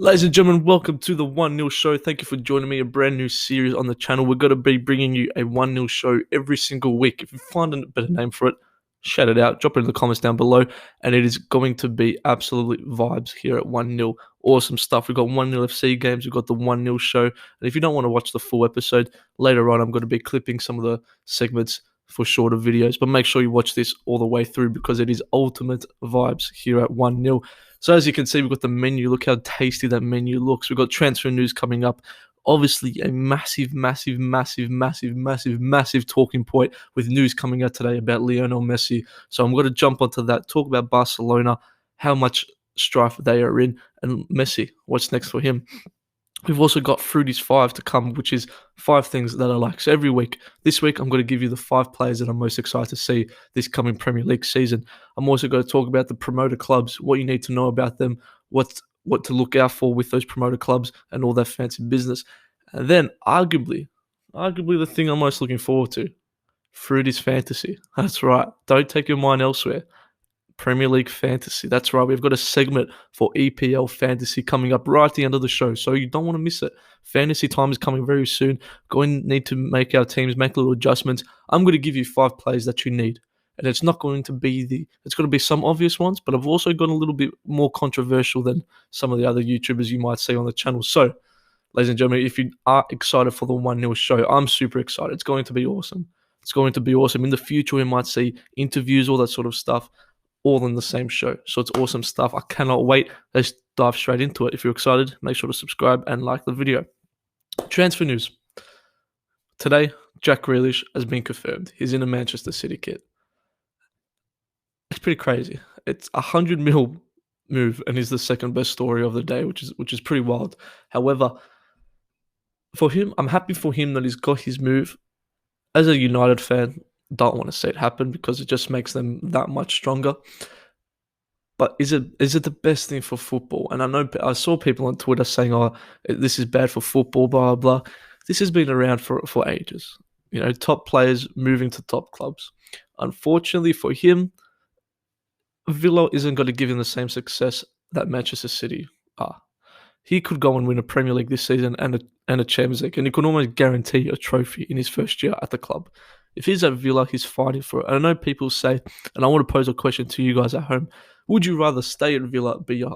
Ladies and gentlemen, welcome to the 1 Nil Show. Thank you for joining me. A brand new series on the channel. We're going to be bringing you a 1 Nil show every single week. If you find a better name for it, shout it out. Drop it in the comments down below. And it is going to be absolutely vibes here at 1 Nil. Awesome stuff. We've got 1 Nil FC games. We've got the 1 Nil show. And if you don't want to watch the full episode, later on I'm going to be clipping some of the segments for shorter videos. But make sure you watch this all the way through because it is ultimate vibes here at 1 Nil. So as you can see, we've got the menu. Look how tasty that menu looks. We've got transfer news coming up. Obviously, a massive talking point with news coming out today about Lionel Messi. So I'm going to jump onto that, talk about Barcelona, how much strife they are in, and Messi, what's next for him. We've also got Fruity's 5 to come, which is 5 things that I like. So every week, this week, I'm going to give you the 5 players that I'm most excited to see this coming Premier League season. I'm also going to talk about the promoter clubs, what you need to know about them, what to look out for with those promoter clubs, and all that fancy business. And then, arguably the thing I'm most looking forward to, Fruity's Fantasy. That's right. Don't take your mind elsewhere. Premier League Fantasy. That's right. We've got a segment for EPL Fantasy coming up right at the end of the show, so you don't want to miss it. Fantasy time is coming very soon. Going to need to make our teams, make little adjustments. I'm going to give you 5 players that you need. And it's not going to be it's going to be some obvious ones, but I've also got a little bit more controversial than some of the other YouTubers you might see on the channel. So, ladies and gentlemen, if you are excited for the 1 Nil show, I'm super excited. It's going to be awesome. It's going to be awesome. In the future, we might see interviews, all that sort of stuff, all in the same show. So it's awesome stuff. I cannot wait. Let's dive straight into it. If you're excited, make sure to subscribe and like the video. Transfer news. Today, Jack Grealish has been confirmed. He's in a Manchester City kit. It's pretty crazy. It's a 100 mil move and he's the second best story of the day, which is pretty wild. However, for him, I'm happy for him that he's got his move. As a United fan, don't want to see it happen because it just makes them that much stronger. But is it the best thing for football? And I know I saw people on Twitter saying, "Oh, this is bad for football." Blah blah. This has been around for ages. You know, top players moving to top clubs. Unfortunately for him, Villa isn't going to give him the same success that Manchester City are. He could go and win a Premier League this season and a Champions League, and he could almost guarantee a trophy in his first year at the club. If he's at Villa, he's fighting for it. And I know people say, and I want to pose a question to you guys at home, would you rather stay at Villa, be a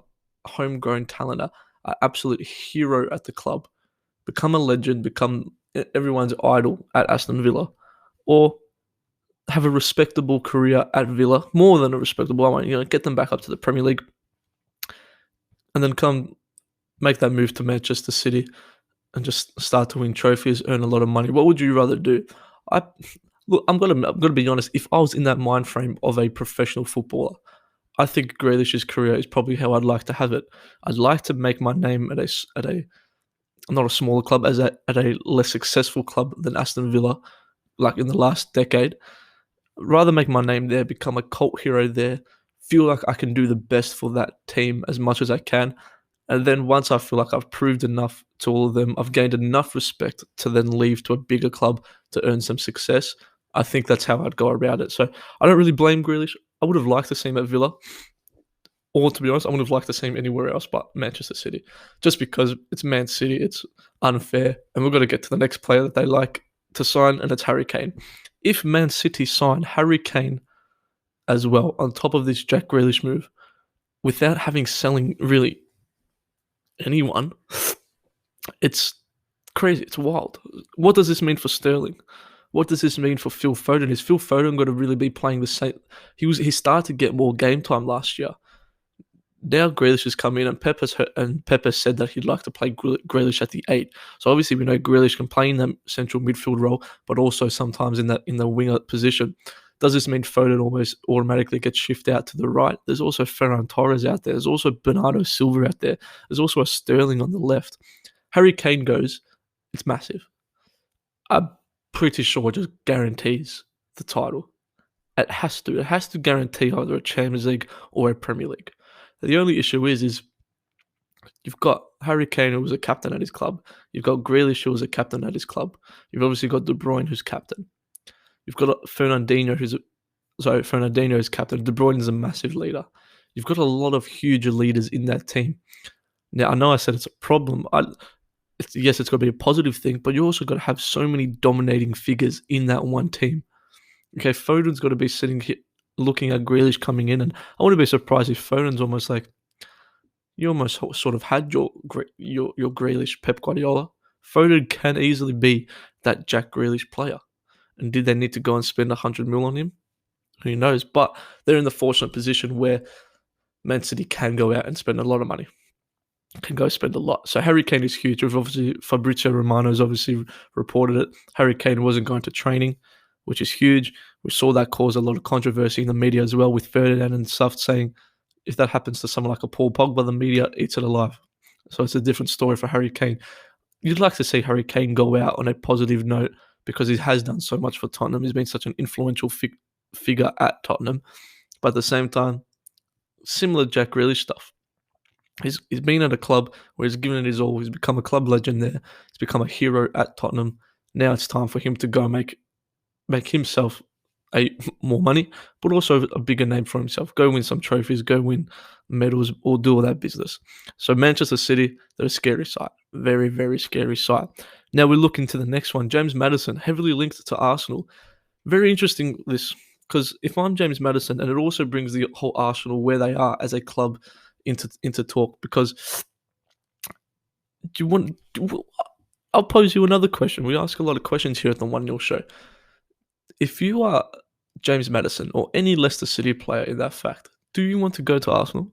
homegrown talent, an absolute hero at the club, become a legend, become everyone's idol at Aston Villa, or have a respectable career at Villa, more than a respectable one, get them back up to the Premier League, and then come make that move to Manchester City and just start to win trophies, earn a lot of money? What would you rather do? I'm gonna be honest. If I was in that mind frame of a professional footballer, I think Grealish's career is probably how I'd like to have it. I'd like to make my name at a not a smaller club, at a less successful club than Aston Villa, like in the last decade. Rather make my name there, become a cult hero there, feel like I can do the best for that team as much as I can. And then once I feel like I've proved enough to all of them, I've gained enough respect to then leave to a bigger club to earn some success. I think that's how I'd go around it. So I don't really blame Grealish. I would have liked to see him at Villa. Or to be honest, I would have liked to see him anywhere else but Manchester City. Just because it's Man City, it's unfair. And we've got to get to the next player that they like to sign, and it's Harry Kane. If Man City sign Harry Kane as well, on top of this Jack Grealish move, without selling really anyone, it's crazy. It's wild. What does this mean for Sterling? What does this mean for Phil Foden? Is Phil Foden going to really be playing the same? He started to get more game time last year. Now Grealish has come in, and Pep has said that he'd like to play Grealish at the 8. So obviously we know Grealish can play in that central midfield role, but also sometimes in the winger position. Does this mean Foden almost automatically gets shifted out to the right? There's also Ferran Torres out there. There's also Bernardo Silva out there. There's also a Sterling on the left. Harry Kane goes, it's massive. I'm pretty sure it just guarantees the title. It has to. It has to guarantee either a Champions League or a Premier League. The only issue is you've got Harry Kane, who was a captain at his club. You've got Grealish, who was a captain at his club. You've obviously got De Bruyne, who's captain. You've got Fernandinho, who's captain. De Bruyne is a massive leader. You've got a lot of huge leaders in that team. Now, I know I said it's a problem. Yes, it's got to be a positive thing, but you also got to have so many dominating figures in that one team. Okay, Foden's got to be sitting here looking at Grealish coming in, and I wouldn't be surprised if Foden's almost like you almost sort of had your Grealish Pep Guardiola. Foden can easily be that Jack Grealish player. And did they need to go and spend 100 mil on him? Who knows? But they're in the fortunate position where Man City can go out and spend a lot of money. Can go spend a lot. So Harry Kane is huge. We've obviously Fabrizio Romano has obviously reported it. Harry Kane wasn't going to training, which is huge. We saw that cause a lot of controversy in the media as well, with Ferdinand and stuff saying if that happens to someone like a Paul Pogba, the media eats it alive. So it's a different story for Harry Kane. You'd like to see Harry Kane go out on a positive note because he has done so much for Tottenham. He's been such an influential figure at Tottenham. But at the same time, similar Jack Grealish stuff. He's been at a club where he's given it his all. He's become a club legend there. He's become a hero at Tottenham. Now it's time for him to go make himself more money, but also a bigger name for himself. Go win some trophies, go win medals, or do all that business. So Manchester City, they're a scary sight. Very, very scary sight. Now we look into the next one. James Maddison, heavily linked to Arsenal. Very interesting this, because if I'm James Maddison, and it also brings the whole Arsenal where they are as a club into talk, because I'll pose you another question. We ask a lot of questions here at the 1 0 show. If you are James Maddison or any Leicester City player in that fact, do you want to go to Arsenal?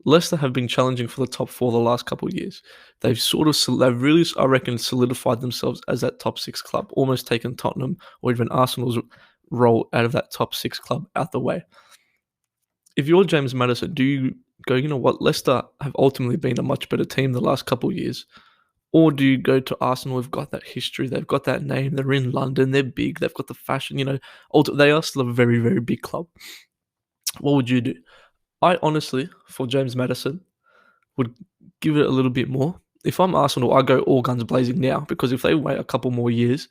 Leicester have been challenging for the top four the last couple of years. They've really, I reckon, solidified themselves as that top six club, almost taken Tottenham or even Arsenal's role out of that top six club out the way. If you're James Maddison, do you go, you know what, Leicester have ultimately been a much better team the last couple of years? Or do you go to Arsenal? Who've got that history, they've got that name, they're in London, they're big, they've got the fashion, they are still a very, very big club. What would you do? I honestly, for James Maddison, would give it a little bit more. If I'm Arsenal, I go all guns blazing now, because if they wait a couple more years,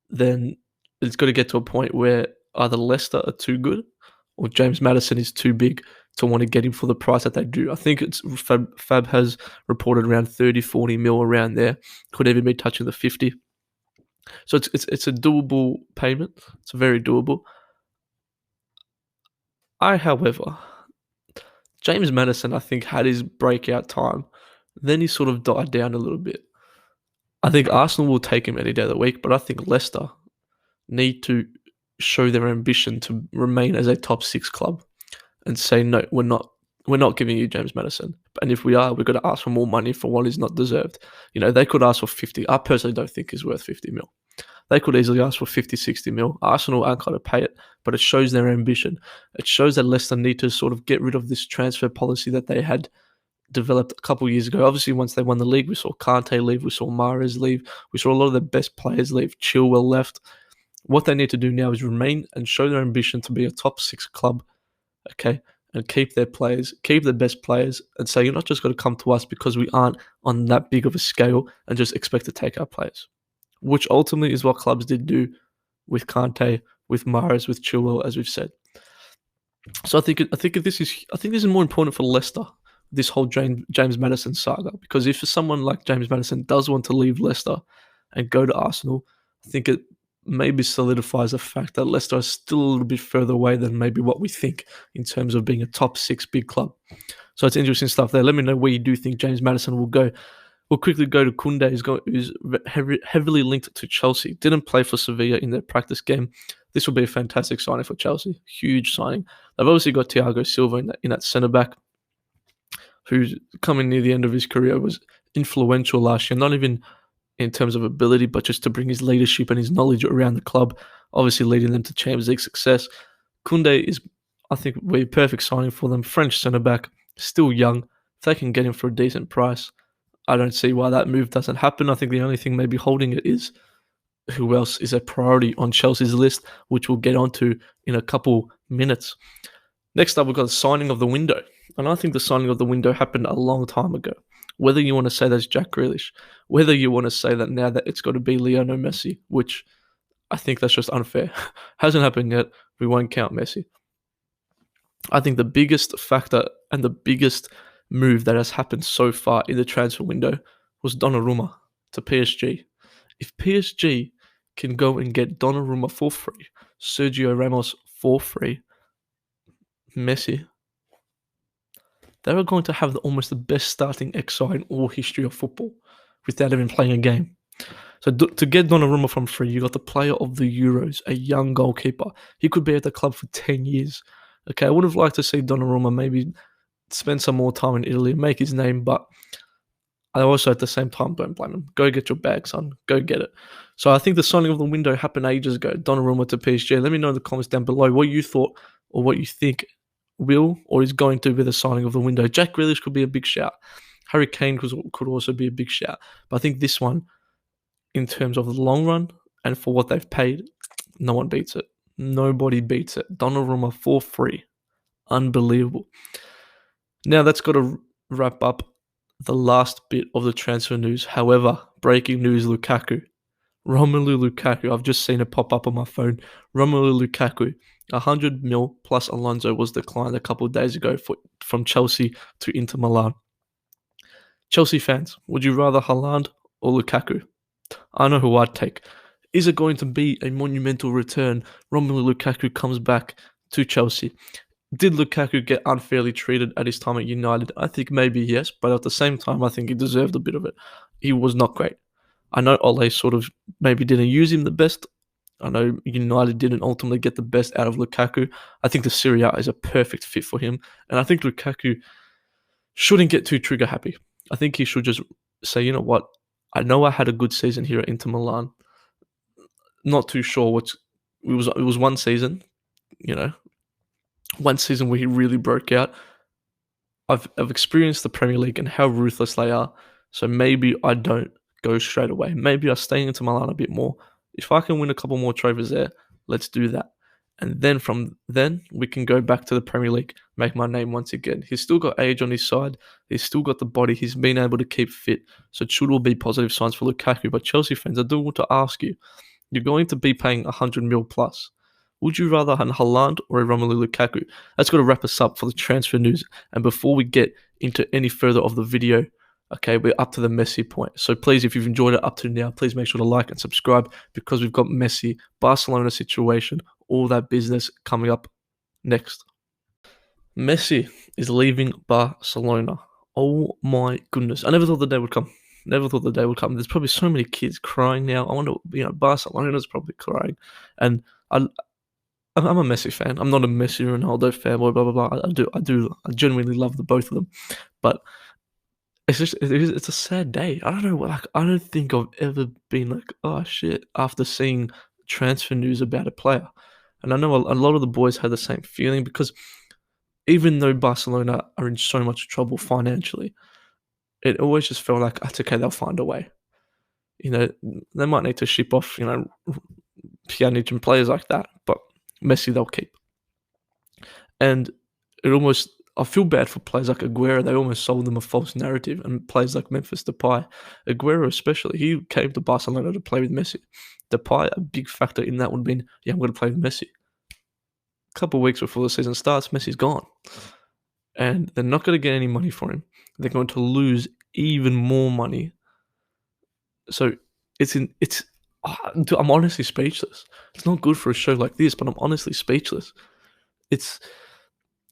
then it's got to get to a point where either Leicester are too good or James Maddison is too big to want to get him for the price that they do. I think it's Fab has reported around 30, 40 mil around there. Could even be touching the 50. So it's a doable payment. It's very doable. However, James Maddison, I think, had his breakout time. Then he sort of died down a little bit. I think Arsenal will take him any day of the week, but I think Leicester need to show their ambition to remain as a top six club and say, no, we're not giving you James Maddison. And if we are, we've got to ask for more money for what is not deserved. They could ask for 50. I personally don't think he's worth 50 mil. They could easily ask for 50, 60 mil. Arsenal aren't going to pay it, but it shows their ambition. It shows that Leicester need to sort of get rid of this transfer policy that they had developed a couple of years ago. Obviously, once they won the league, we saw Cant leave, we saw Mahrez leave, we saw a lot of the best players leave. Chilwell left. What they need to do now is remain and show their ambition to be a top six club, okay, and keep their players, keep the best players, and say you're not just going to come to us because we aren't on that big of a scale and just expect to take our players, which ultimately is what clubs did do with Cante, with Mahrez, with Chilwell, as we've said. So I think this is more important for Leicester, this whole James Maddison saga, because if someone like James Maddison does want to leave Leicester and go to Arsenal, I think it maybe solidifies the fact that Leicester is still a little bit further away than maybe what we think in terms of being a top six big club. So it's interesting stuff there. Let me know where you do think James Maddison will go. We'll quickly go to Koundé, who's heavily linked to Chelsea. Didn't play for Sevilla in their practice game. This will be a fantastic signing for Chelsea. Huge signing. They've obviously got Thiago Silva in that centre-back, who's coming near the end of his career, was influential last year, not even in terms of ability, but just to bring his leadership and his knowledge around the club, obviously leading them to Champions League success. Koundé is, I think, a perfect signing for them. French centre-back, still young. If they can get him for a decent price, I don't see why that move doesn't happen. I think the only thing maybe holding it is who else is a priority on Chelsea's list, which we'll get onto in a couple minutes. Next up, we've got the signing of the window. And I think the signing of the window happened a long time ago. Whether you want to say that's Jack Grealish, whether you want to say that now that it's got to be Lionel Messi, which I think that's just unfair. Hasn't happened yet. We won't count Messi. I think the biggest factor and the biggest move that has happened so far in the transfer window was Donnarumma to PSG. If PSG can go and get Donnarumma for free, Sergio Ramos for free, Messi, they are going to have almost the best starting XI in all history of football without even playing a game. So to get Donnarumma from free, you got the player of the Euros, a young goalkeeper. He could be at the club for 10 years. Okay, I would have liked to see Donnarumma maybe spend some more time in Italy, make his name, but I also at the same time don't blame him. Go get your bag, son. Go get it. So I think the signing of the window happened ages ago. Donnarumma to PSG. Let me know in the comments down below what you thought or what you think will or is going to be the signing of the window. Jack Grealish could be a big shout. Harry Kane could also be a big shout. But I think this one, in terms of the long run and for what they've paid, no one beats it. Nobody beats it. Donnarumma for free. Unbelievable. Now that's got to wrap up the last bit of the transfer news. However, breaking news: Lukaku. Romelu Lukaku. I've just seen it pop up on my phone. Romelu Lukaku. 100 mil plus Alonso was declined a couple of days ago from Chelsea to Inter Milan. Chelsea fans, would you rather Haaland or Lukaku? I know who I'd take. Is it going to be a monumental return? Romelu Lukaku comes back to Chelsea. Did Lukaku get unfairly treated at his time at United? I think maybe yes, but at the same time, I think he deserved a bit of it. He was not great. I know Ole sort of maybe didn't use him the best. I know United didn't ultimately get the best out of Lukaku. I think the Serie A is a perfect fit for him. And I think Lukaku shouldn't get too trigger happy. I think he should just say, you know what? I know I had a good season here at Inter Milan. Not too sure it was one season, you know, one season where he really broke out. I've experienced the Premier League and how ruthless they are. So maybe I don't go straight away. Maybe I stay into Milan a bit more. If I can win a couple more trophies there, let's do that. And then from then, we can go back to the Premier League, make my name once again. He's still got age on his side. He's still got the body. He's been able to keep fit. So it should all be positive signs for Lukaku. But Chelsea fans, I do want to ask you, you're going to be paying 100 mil plus. Would you rather have Haaland or a Romelu Lukaku? That's got to wrap us up for the transfer news. And before we get into any further of the video, okay, we're up to the Messi point. So please, if you've enjoyed it up to now, please make sure to like and subscribe because we've got Messi, Barcelona situation, all that business coming up next. Messi is leaving Barcelona. Oh my goodness. I never thought the day would come. Never thought the day would come. There's probably so many kids crying now. I wonder, Barcelona's probably crying. And I'm a Messi fan. I'm not a Messi Ronaldo fanboy, blah, blah, blah. I genuinely love the both of them. But it's a sad day. I don't know, I don't think I've ever been like, oh shit, after seeing transfer news about a player. And I know a lot of the boys had the same feeling because even though Barcelona are in so much trouble financially, it always just felt like, it's okay, they'll find a way. You know, they might need to ship off, Pjanic and players like that, but Messi they'll keep. And I feel bad for players like Aguero. They almost sold them a false narrative, and players like Memphis Depay, Aguero especially, he came to Barcelona to play with Messi. Depay, a big factor in that would have been, I'm going to play with Messi. A couple of weeks before the season starts, Messi's gone. And they're not going to get any money for him. They're going to lose even more money. So I'm honestly speechless. It's not good for a show like this, but I'm honestly speechless. It's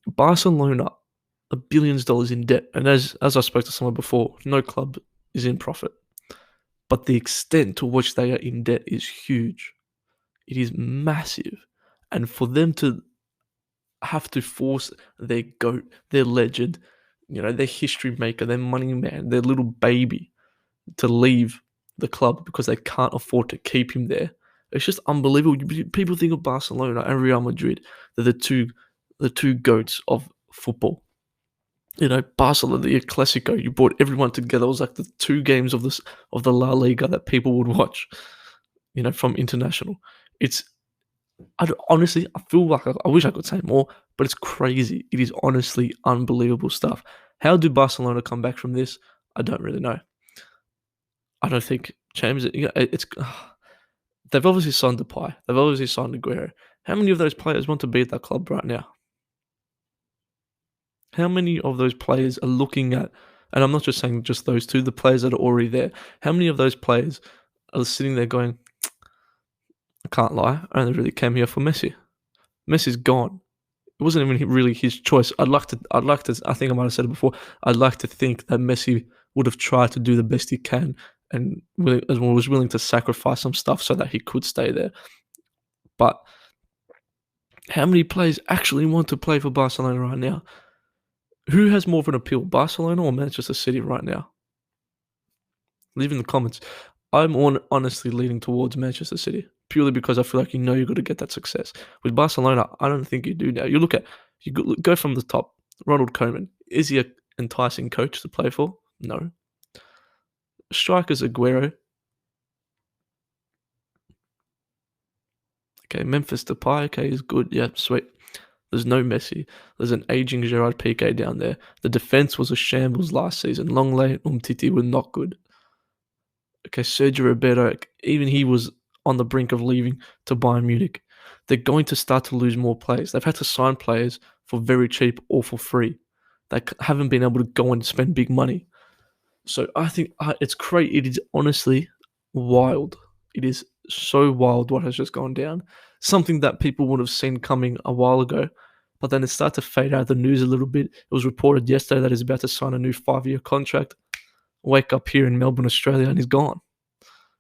Barcelona are billions of dollars in debt, and as I spoke to someone before, no club is in profit. But the extent to which they are in debt is huge. It is massive. And for them to have to force their GOAT, their legend, their history maker, their money man, their little baby to leave the club because they can't afford to keep him there. It's just unbelievable. People think of Barcelona and Real Madrid. They're the two GOATs of football. Barcelona, the Clasico, you brought everyone together. It was like the two games of the La Liga that people would watch, from international. Honestly, I feel like I wish I could say more, but it's crazy. It is honestly unbelievable stuff. How do Barcelona come back from this? I don't really know. I don't think James. They've obviously signed Depay. They've obviously signed Aguero. How many of those players want to be at that club right now? How many of those players are looking at, and I'm not just saying just those two, the players that are already there, how many of those players are sitting there going, I can't lie, I only really came here for Messi. Messi's gone. It wasn't even really his choice. I think I might have said it before, I'd like to think that Messi would have tried to do the best he can and was willing to sacrifice some stuff so that he could stay there. But how many players actually want to play for Barcelona right now? Who has more of an appeal, Barcelona or Manchester City right now? Leave in the comments. I'm honestly leaning towards Manchester City purely because I feel like you're going to get that success. With Barcelona, I don't think you do now. You go from the top. Ronald Koeman, is he an enticing coach to play for? No. Strikers Aguero. Okay, Memphis Depay. Okay, he's good. Yeah, sweet. There's no Messi. There's an aging Gerard Piqué down there. The defense was a shambles last season. Longley and Umtiti were not good. Okay, Sergio Roberto, even he was on the brink of leaving to Bayern Munich. They're going to start to lose more players. They've had to sign players for very cheap or for free. They haven't been able to go and spend big money. So I think it's great. It is honestly wild. It is so wild what has just gone down. Something that people would have seen coming a while ago, but then it started to fade out of the news a little bit. It was reported yesterday that he's about to sign a new 5-year contract. Wake up here in Melbourne, Australia, and he's gone.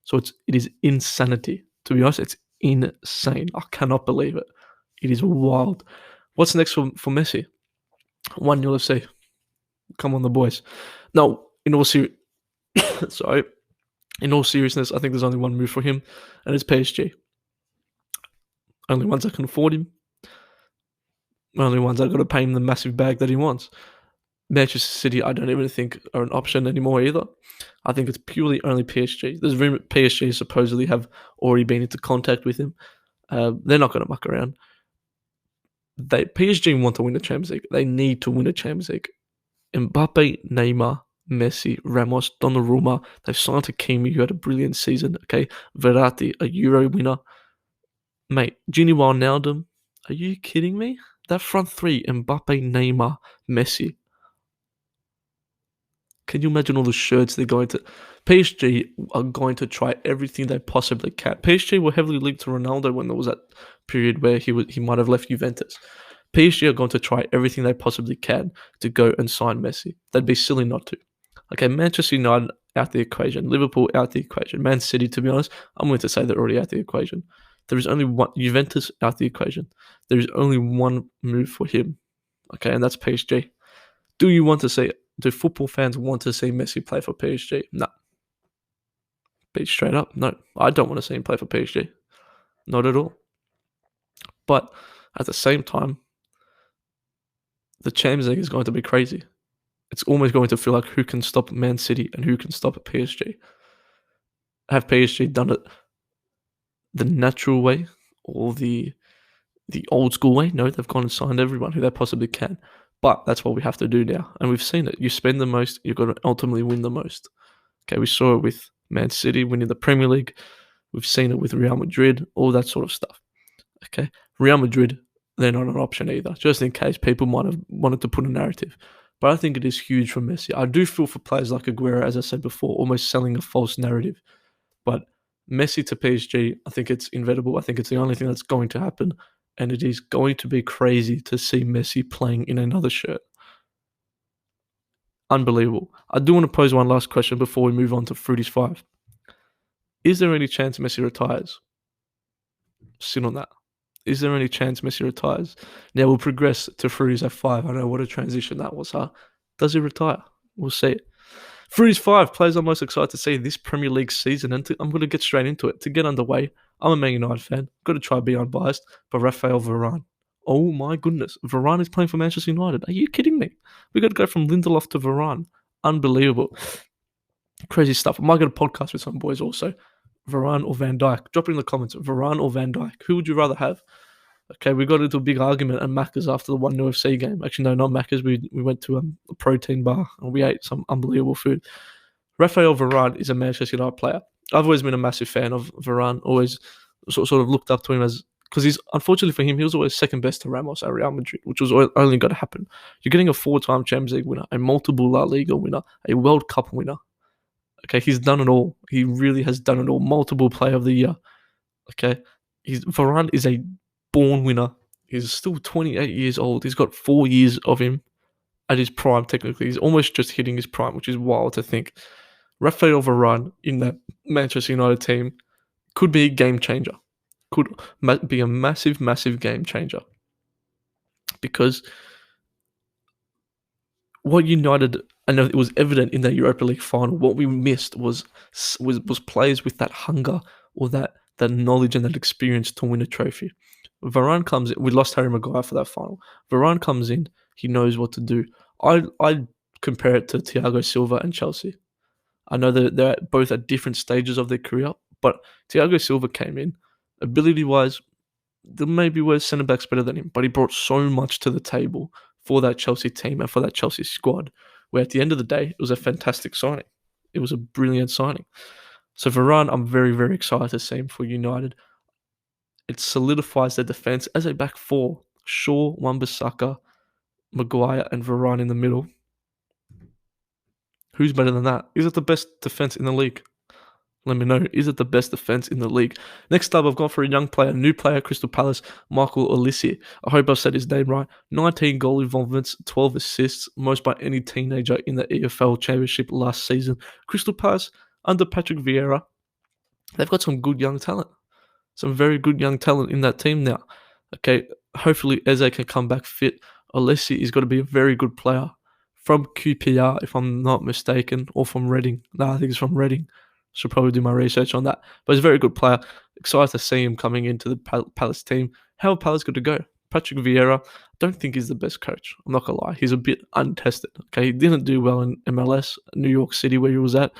So it is insanity. To be honest, it's insane. I cannot believe it. It is wild. What's next for Messi? 1 0 FC. Come on, the boys. No, in all sorry. In all seriousness, I think there's only one move for him, and it's PSG. Only ones that can afford him. Only ones that got to pay him the massive bag that he wants. Manchester City, I don't even think are an option anymore either. I think it's purely only PSG. There's rumor PSG supposedly have already been into contact with him. They're not going to muck around. PSG want to win the Champions League. They need to win the Champions League. Mbappe, Neymar, Messi, Ramos, Donnarumma. They've signed Hakimi, who had a brilliant season. Okay, Verratti, a Euro winner. Mate, Gini Wijnaldum. Are you kidding me? That front three: Mbappe, Neymar, Messi. Can you imagine all the shirts they're going to... PSG are going to try everything they possibly can. PSG were heavily linked to Ronaldo when there was that period where he might have left Juventus. PSG are going to try everything they possibly can to go and sign Messi. They'd be silly not to. Okay, Manchester United out the equation. Liverpool out the equation. Man City, to be honest, I'm going to say they're already out the equation. There is only one... Juventus out the equation. There is only one move for him. Okay, and that's PSG. Do you want to see... Do football fans want to see Messi play for PSG? No. Be straight up, no. I don't want to see him play for PSG. Not at all. But at the same time, the Champions League is going to be crazy. It's almost going to feel like who can stop Man City and who can stop PSG. Have PSG done it the natural way or the old school way? No, they've gone and signed everyone who they possibly can. But that's what we have to do now. And we've seen it. You spend the most, you've got to ultimately win the most. Okay, we saw it with Man City winning the Premier League. We've seen it with Real Madrid, all that sort of stuff. Okay, Real Madrid, they're not an option either, just in case people might have wanted to put a narrative. But I think it is huge for Messi. I do feel for players like Aguero, as I said before, almost selling a false narrative. But Messi to PSG, I think it's inevitable. I think it's the only thing that's going to happen. And it is going to be crazy to see Messi playing in another shirt. Unbelievable. I do want to pose one last question before we move on to Fruity's 5. Is there any chance Messi retires? Sit on that. Is there any chance Messi retires? Now we'll progress to Fruity's at 5. I know what a transition that was, huh? Does he retire? We'll see. Fruity's 5 players I'm most excited to see this Premier League season, and I'm going to get straight into it. To get underway, I'm a Man United fan. Got to try to be unbiased, but Raphael Varane. Oh my goodness, Varane is playing for Manchester United. Are you kidding me? We got to go from Lindelof to Varane. Unbelievable. Crazy stuff. I might get a podcast with some boys also. Varane or Van Dijk? Drop it in the comments. Varane or Van Dijk? Who would you rather have? Okay, we got into a big argument at Macca's after the 1 0 FC game. Actually, no, not Macca's. We went to a protein bar and we ate some unbelievable food. Raphael Varane is a Manchester United player. I've always been a massive fan of Varane. Always sort of looked up to him as because he's unfortunately for him, he was always second best to Ramos at Real Madrid, which was only going to happen. You're getting a 4-time Champions League winner, a multiple La Liga winner, a World Cup winner. Okay, he's done it all. He really has done it all. Multiple Player of the Year. Okay, Varane is a born winner. He's still 28 years old. He's got 4 years of him at his prime. Technically, he's almost just hitting his prime, which is wild to think. Rafael Varane in that Manchester United team could be a game changer. Could be a massive, massive game changer. Because what United, and it was evident in that Europa League final, what we missed was players with that hunger or that knowledge and that experience to win a trophy. Varane comes in. We lost Harry Maguire for that final. Varane comes in. He knows what to do. I compare it to Thiago Silva and Chelsea. I know that they're both at different stages of their career, but Thiago Silva came in, ability-wise, there maybe were centre-backs better than him, but he brought so much to the table for that Chelsea team and for that Chelsea squad, where at the end of the day, it was a fantastic signing. It was a brilliant signing. So Varane, I'm very, very excited to see him for United. It solidifies their defence as a back four. Shaw, Wan-Bissaka, Maguire and Varane in the middle. Who's better than that? Is it the best defence in the league? Let me know. Is it the best defence in the league? Next up, I've gone for a young player, new player, Crystal Palace, Michael Olise. I hope I've said his name right. 19 goal involvements, 12 assists, most by any teenager in the EFL Championship last season. Crystal Palace, under Patrick Vieira, they've got some good young talent. Some very good young talent in that team now. Okay, hopefully Eze can come back fit. Olise is going to be a very good player. From QPR, if I'm not mistaken, or from Reading. No, I think it's from Reading. Should probably do my research on that. But he's a very good player. Excited to see him coming into the Palace team. How are Palace going to go? Patrick Vieira, don't think he's the best coach. I'm not going to lie. He's a bit untested. Okay, he didn't do well in MLS, New York City, where he was at.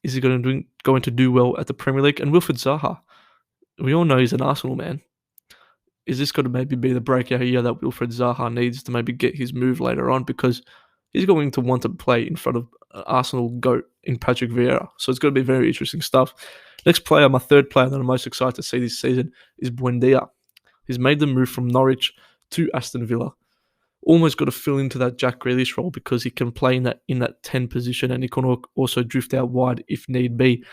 Is he going to do well at the Premier League? And Wilfried Zaha, we all know he's an Arsenal man. Is this going to maybe be the breakout year that Wilfried Zaha needs to maybe get his move later on? Because he's going to want to play in front of Arsenal GOAT in Patrick Vieira. So it's going to be very interesting stuff. Next player, my third player that I'm most excited to see this season is Buendia. He's made the move from Norwich to Aston Villa. Almost got to fill into that Jack Grealish role because he can play in that 10 position and he can also drift out wide if need be.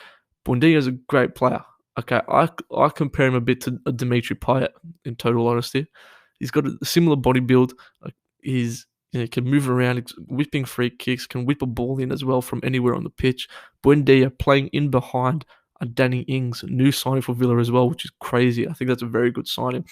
Buendia is a great player. Okay, I compare him a bit to Dimitri Payet, in total honesty. He's got a similar body build. He can move around, whipping free kicks, can whip a ball in as well from anywhere on the pitch. Buendia playing in behind Danny Ings, new signing for Villa as well, which is crazy. I think that's a very good signing.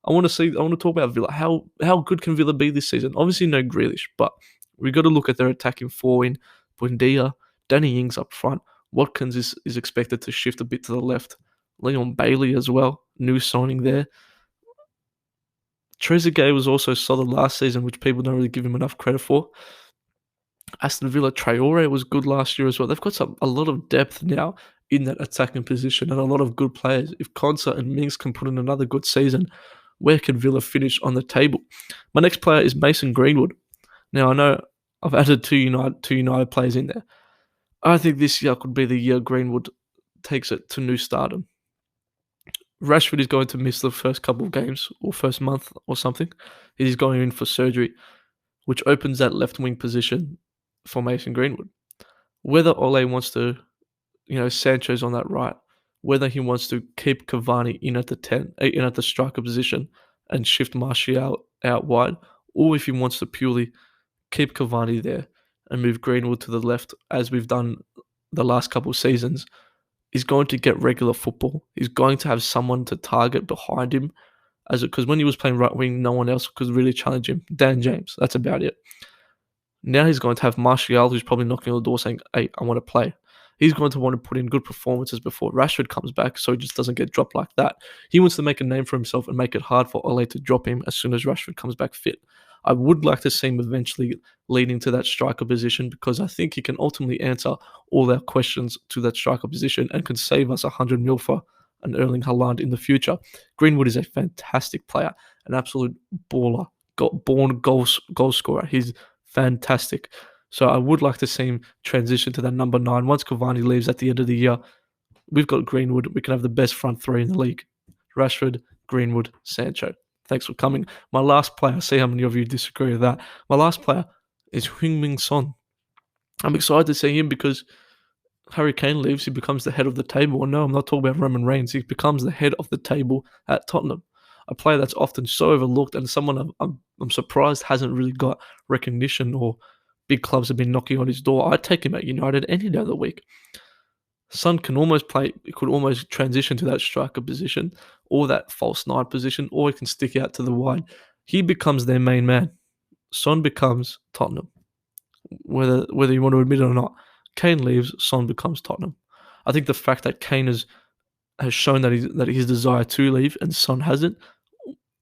I want to talk about Villa. How good can Villa be this season? Obviously no Grealish, but we've got to look at their attacking four in Buendia, Danny Ings up front. Watkins is expected to shift a bit to the left. Leon Bailey as well, new signing there. Trezeguet was also solid last season, which people don't really give him enough credit for. Aston Villa, Traore was good last year as well. They've got a lot of depth now in that attacking position and a lot of good players. If Konsa and Mings can put in another good season, where can Villa finish on the table? My next player is Mason Greenwood. Now, I know I've added two United players in there. I think this year could be the year Greenwood takes it to new stardom. Rashford is going to miss the first couple of games or first month or something. He's going in for surgery, which opens that left wing position for Mason Greenwood. Whether Ole wants to, Sancho's on that right, whether he wants to keep Cavani in at the 10, in at the striker position and shift Martial out wide, or if he wants to purely keep Cavani there and move Greenwood to the left, as we've done the last couple of seasons, he's going to get regular football. He's going to have someone to target behind him, because when he was playing right wing, no one else could really challenge him. Dan James, that's about it. Now he's going to have Martial, who's probably knocking on the door saying, hey, I want to play. He's going to want to put in good performances before Rashford comes back, so he just doesn't get dropped like that. He wants to make a name for himself and make it hard for Ole to drop him as soon as Rashford comes back fit. I would like to see him eventually leading to that striker position, because I think he can ultimately answer all our questions to that striker position and can save us 100 mil for an Erling Haaland in the future. Greenwood is a fantastic player, an absolute baller, born goal scorer. He's fantastic. So I would like to see him transition to that number 9. Once Cavani leaves at the end of the year, we've got Greenwood. We can have the best front three in the league. Rashford, Greenwood, Sancho. Thanks for coming. My last player, see how many of you disagree with that. My last player is Heung-min Son. I'm excited to see him because Harry Kane leaves, he becomes the head of the table. And no, I'm not talking about Roman Reigns. He becomes the head of the table at Tottenham. A player that's often so overlooked and someone I'm surprised hasn't really got recognition, or big clubs have been knocking on his door. I'd take him at United any day of the week. Son can almost play, he could almost transition to that striker position or that false nine position, or he can stick out to the wide. He becomes their main man. Son becomes Tottenham. Whether you want to admit it or not, Kane leaves, Son becomes Tottenham. I think the fact that Kane has shown that his desire to leave and Son hasn't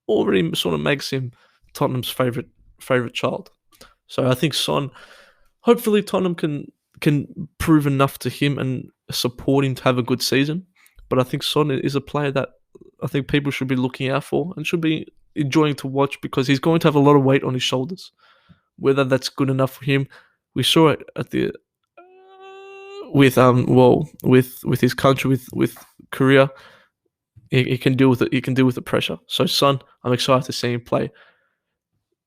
already sort of makes him Tottenham's favorite child. So I think Son, hopefully Tottenham can prove enough to him and support him to have a good season. But I think Son is a player that I think people should be looking out for and should be enjoying to watch, because he's going to have a lot of weight on his shoulders. Whether that's good enough for him, we saw it at the with his country, with Korea. He can deal with it. He can deal with the pressure. So, Son, I'm excited to see him play.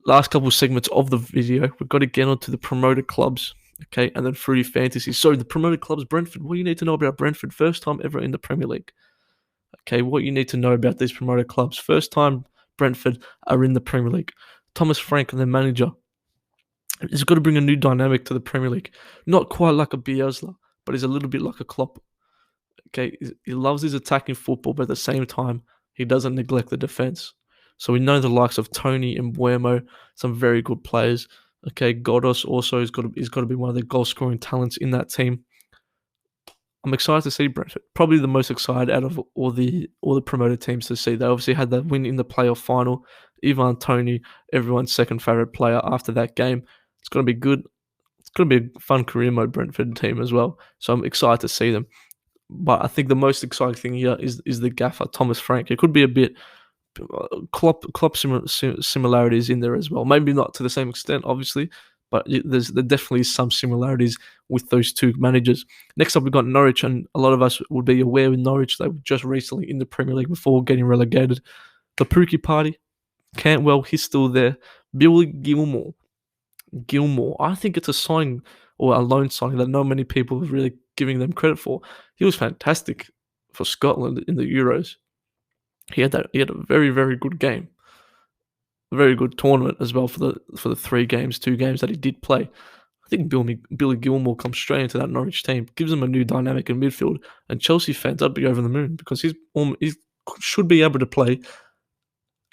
Last couple of segments of the video, we've got to get onto the promoted clubs, okay, and then Fruity Fantasy. So, the promoted clubs, Brentford. What you need to know about Brentford? First time ever in the Premier League. Okay, what you need to know about these promoted clubs? First time Brentford are in the Premier League. Thomas Frank and their manager, he's got to bring a new dynamic to the Premier League. Not quite like a Bielsa, but he's a little bit like a Klopp. Okay, he loves his attacking football, but at the same time, he doesn't neglect the defense. So we know the likes of Tony and Buemo, some very good players. Okay, Godos also has got to be one of the goal scoring talents in that team. I'm excited to see Brentford. Probably the most excited out of all the promoted teams to see. They obviously had that win in the playoff final. Ivan Toney, everyone's second favourite player after that game. It's going to be good. It's going to be a fun career mode Brentford team as well. So I'm excited to see them. But I think the most exciting thing here is the gaffer, Thomas Frank. It could be a bit Klopp similarities in there as well. Maybe not to the same extent, obviously, but there definitely is some similarities with those two managers. Next up, we've got Norwich, and a lot of us would be aware with Norwich, they were just recently in the Premier League before getting relegated. The Pookie Party, Cantwell, he's still there. Billy Gilmore, I think it's a signing or a loan signing that not many people are really giving them credit for. He was fantastic for Scotland in the Euros. He had a very, very good game, a very good tournament as well for the 2 games that he did play. I think Billy Gilmore comes straight into that Norwich team, gives them a new dynamic in midfield, and Chelsea fans would be over the moon because he should be able to play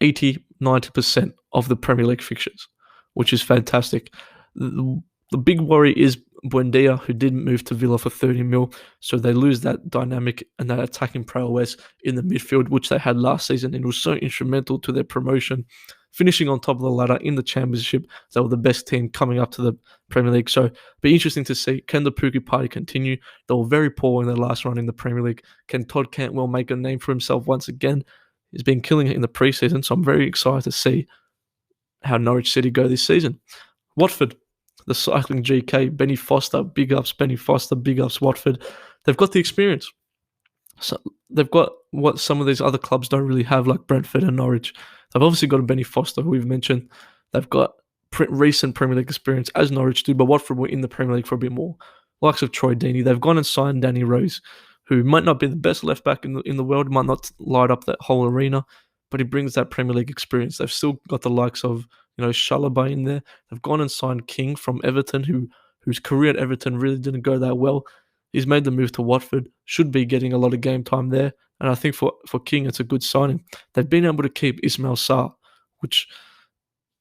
80-90% of the Premier League fixtures, which is fantastic. The big worry is Buendia, who didn't move to Villa for 30 mil, so they lose that dynamic and that attacking prowess in the midfield, which they had last season, and it was so instrumental to their promotion, finishing on top of the ladder in the Championship. They were the best team coming up to the Premier League, so it'll be interesting to see, can the Pookie Party continue? They were very poor in their last run in the Premier League. Can Todd Cantwell make a name for himself once again? He's been killing it in the preseason, so I'm very excited to see how Norwich City go this season. Watford, the cycling GK, Benny Foster, big ups Benny Foster, big ups Watford. They've got the experience. So they've got what some of these other clubs don't really have, like Brentford and Norwich. They've obviously got a Benny Foster, who we've mentioned. They've got recent Premier League experience, as Norwich do, but Watford were in the Premier League for a bit more. Likes of Troy Deeney. They've gone and signed Danny Rose, who might not be the best left back in the world, might not light up that whole arena, but he brings that Premier League experience. They've still got the likes of Chalobah in there. They've gone and signed King from Everton, whose career at Everton really didn't go that well. He's made the move to Watford, should be getting a lot of game time there, and I think for King it's a good signing. They've been able to keep Ismail Sarr, which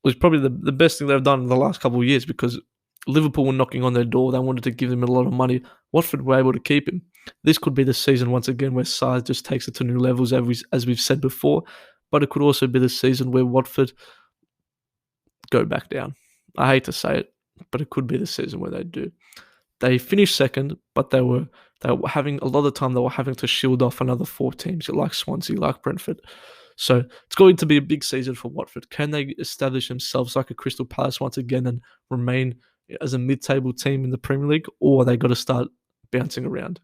was probably the best thing they've done in the last couple of years, because Liverpool were knocking on their door. They wanted to give him a lot of money. Watford were able to keep him. This could be the season once again where Sarr just takes it to new levels, as we've said before, but it could also be the season where Watford go back down. I hate to say it, but it could be the season where they do. They finished second, but they were having a lot of the time they were having to shield off another 4 teams, like Swansea, like Brentford. So it's going to be a big season for Watford. Can they establish themselves like a Crystal Palace once again and remain as a mid-table team in the Premier League, or they got to start bouncing around?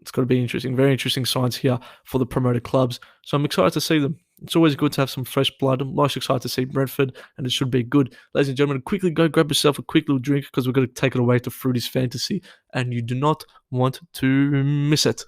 it's got to be interesting. Very interesting signs here for the promoted clubs. So I'm excited to see them. It's always good to have some fresh blood. I'm most excited to see Brentford, and it should be good. Ladies and gentlemen, quickly go grab yourself a quick little drink because we're going to take it away to Fruity's Fantasy, and you do not want to miss it.